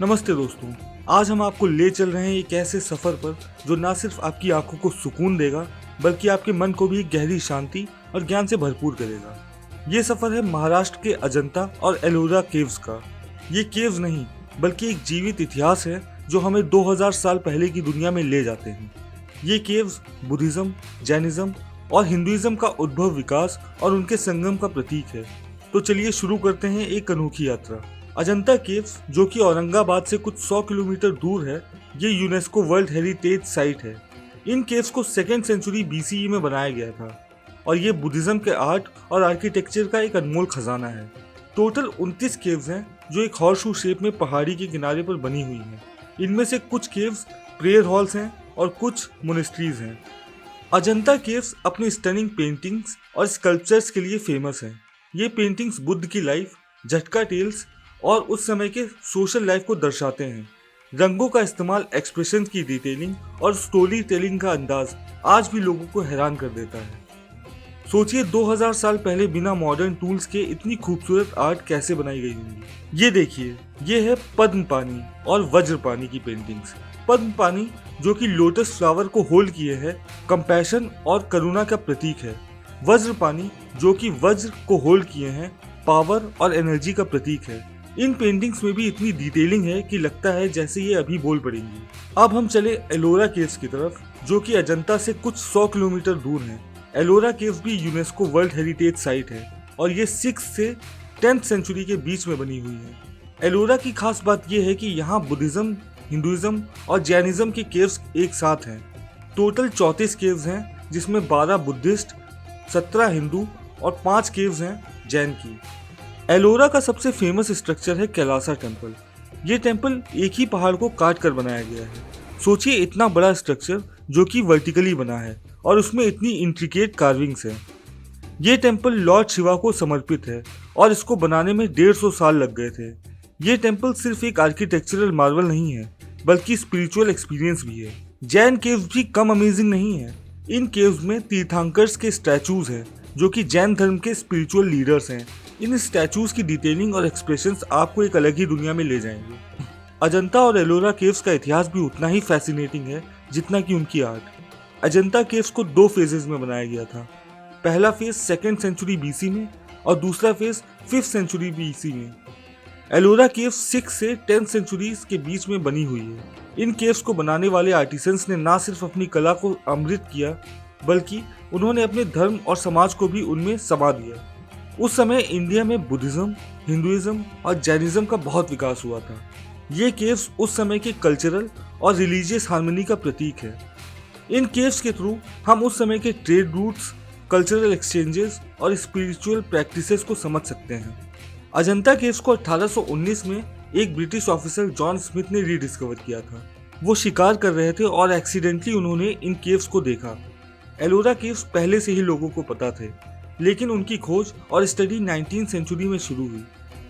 नमस्ते दोस्तों, आज हम आपको ले चल रहे हैं एक ऐसे सफ़र पर जो ना सिर्फ आपकी आंखों को सुकून देगा बल्कि आपके मन को भी एक गहरी शांति और ज्ञान से भरपूर करेगा। ये सफ़र है महाराष्ट्र के अजंता और एलोरा केव्स का। ये केव्स नहीं बल्कि एक जीवित इतिहास है जो हमें 2000 साल पहले की दुनिया में ले जाते हैं। ये केव्स बुद्धिज्म, जैनिज्म और हिंदुइज्म का उद्भव, विकास और उनके संगम का प्रतीक है। तो चलिए शुरू करते हैं एक अनोखी यात्रा। अजंता केव्स, जो कि औरंगाबाद से कुछ 100 किलोमीटर दूर है, ये यूनेस्को वर्ल्ड हेरिटेज साइट है। इन केव्स को 2nd सेंचुरी BCE में बनाया गया था और ये बुद्धिज्म के आर्ट और आर्किटेक्चर का एक अनमोल खजाना है। टोटल 29 केव्स हैं जो एक हॉर्सशू शेप में पहाड़ी के किनारे पर बनी हुई हैं। इनमें से कुछ केव्स प्रेयर हॉल्स हैं और कुछ मोनेस्ट्रीज हैं। अजंता केव्स अपनी स्टनिंग पेंटिंग्स और स्कल्पचर्स के लिए फेमस हैं। ये पेंटिंग्स बुद्ध की लाइफ, झटका टेल्स और उस समय के सोशल लाइफ को दर्शाते हैं। रंगों का इस्तेमाल, एक्सप्रेशन की डिटेलिंग और स्टोरी टेलिंग का अंदाज आज भी लोगों को हैरान कर देता है। सोचिए 2000 साल पहले बिना मॉडर्न टूल्स के इतनी खूबसूरत आर्ट कैसे बनाई गई होंगी। ये देखिए, ये है पद्म पानी और वज्र पानी की पेंटिंग्स। पद्म पानी जो कि लोटस फ्लावर को होल्ड किए है, कंपैशन और करुणा का प्रतीक है। वज्र पानी जो कि वज्र को होल्ड किए हैं, पावर और एनर्जी का प्रतीक है। इन पेंटिंग्स में भी इतनी डिटेलिंग है कि लगता है जैसे ये अभी बोल पड़ेंगी। अब हम चले एलोरा केव्स की तरफ, जो कि अजंता से कुछ 100 किलोमीटर दूर है। एलोरा केव्स भी यूनेस्को वर्ल्ड हेरिटेज साइट है और ये 6th से 10th सेंचुरी के बीच में बनी हुई है। एलोरा की खास बात यह है कि यहाँ बुद्धिज्म, हिंदुइज्म और जैनिज्म के केव्स एक साथ हैं। टोटल 34 केव्स हैं, जिसमें 12 बुद्धिस्ट, 17 हिंदू और 5 केव्स हैं जैन की। एलोरा का सबसे फेमस स्ट्रक्चर है कैलासा टेम्पल। ये टेम्पल एक ही पहाड़ को काट कर बनाया गया है। सोचिए, इतना बड़ा स्ट्रक्चर जो कि वर्टिकली बना है और उसमें इतनी इंट्रिकेट कार्विंग्स हैं। ये टेम्पल लॉर्ड शिवा को समर्पित है और इसको बनाने में 150 साल लग गए थे। ये टेम्पल सिर्फ एक आर्किटेक्चरल मार्वल नहीं है बल्कि स्पिरिचुअल एक्सपीरियंस भी है। जैन केव्स भी कम अमेजिंग नहीं है। इन केव्स में तीर्थंकर्स के स्टैचूज हैं जो कि जैन धर्म के स्पिरिचुअल लीडर्स हैं। इन स्टैचूज की डिटेलिंग और एक्सप्रेशंस आपको एक अलग ही दुनिया में ले जाएंगे। अजंता और एलोरा केव्स का इतिहास भी उतना ही फैसिनेटिंग है जितना कि उनकी आर्ट। अजंता केव्स को 2 फेजेस में बनाया गया था। पहला फेज 2nd सेंचुरी BC में और दूसरा फेज 5th सेंचुरी BC में। एलोरा केव्स 6 से 10th सेंचुरीज के बीच में बनी हुई है। इन केव्स को बनाने वाले आर्टिसंस ने ना सिर्फ अपनी कला को अमृत किया बल्कि उन्होंने अपने धर्म और समाज को भी उनमें समा दिया। उस समय इंडिया में बुद्धिज्म, हिंदुइज्म और जैनिज्म का बहुत विकास हुआ था। ये केव्स उस समय के कल्चरल और रिलीजियस हार्मनी का प्रतीक है। इन केव्स के थ्रू हम उस समय के ट्रेड रूट्स, कल्चरल एक्सचेंजेस और स्पिरिचुअल प्रैक्टिसेस को समझ सकते हैं। अजंता केव्स को 1819 में एक ब्रिटिश ऑफिसर जॉन स्मिथ ने रीडिस्कवर किया था। वो शिकार कर रहे थे और एक्सीडेंटली उन्होंने इन केव्स को देखा। एलोरा केव्स पहले से ही लोगों को पता थे, लेकिन उनकी खोज और स्टडी 19th सेंचुरी में शुरू हुई।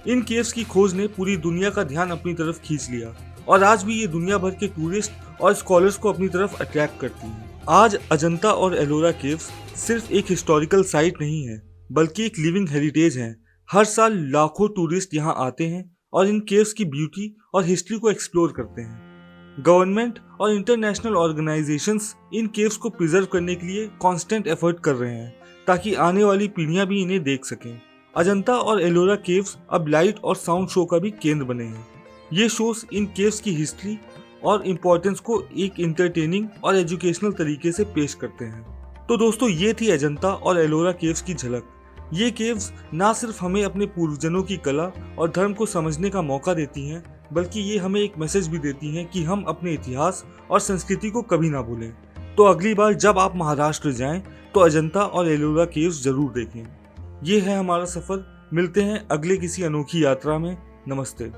इन केव्स की खोज ने पूरी दुनिया का ध्यान अपनी तरफ खींच लिया और आज भी ये दुनिया भर के टूरिस्ट और स्कॉलर्स को अपनी तरफ अट्रैक्ट करती हैं। आज अजंता और एलोरा केव्स सिर्फ एक हिस्टोरिकल साइट नहीं है बल्कि एक लिविंग हेरिटेज है। हर साल लाखों टूरिस्ट यहाँ आते हैं और इन केव्स की ब्यूटी और हिस्ट्री को एक्सप्लोर करते हैं। गवर्नमेंट और इंटरनेशनल ऑर्गेनाइजेशंस इन केव्स को प्रिजर्व करने के लिए कांस्टेंट एफर्ट कर रहे हैं ताकि आने वाली पीढ़ियां भी इन्हें देख सकें। अजंता और एलोरा केव्स अब लाइट और साउंड शो का भी केंद्र बने हैं। ये शोज इन केव्स की हिस्ट्री और इम्पोर्टेंस को एक इंटरटेनिंग और एजुकेशनल तरीके से पेश करते हैं। तो दोस्तों, ये थी अजंता और एलोरा केव्स की झलक। ये केव्स ना सिर्फ हमें अपने पूर्वजों की कला और धर्म को समझने का मौका देती हैं बल्कि ये हमें एक मैसेज भी देती हैं कि हम अपने इतिहास और संस्कृति को कभी ना भूलें। तो अगली बार जब आप महाराष्ट्र जाएं तो अजंता और एलोरा केव्स जरूर देखें। ये है हमारा सफ़र। मिलते हैं अगले किसी अनोखी यात्रा में। नमस्ते।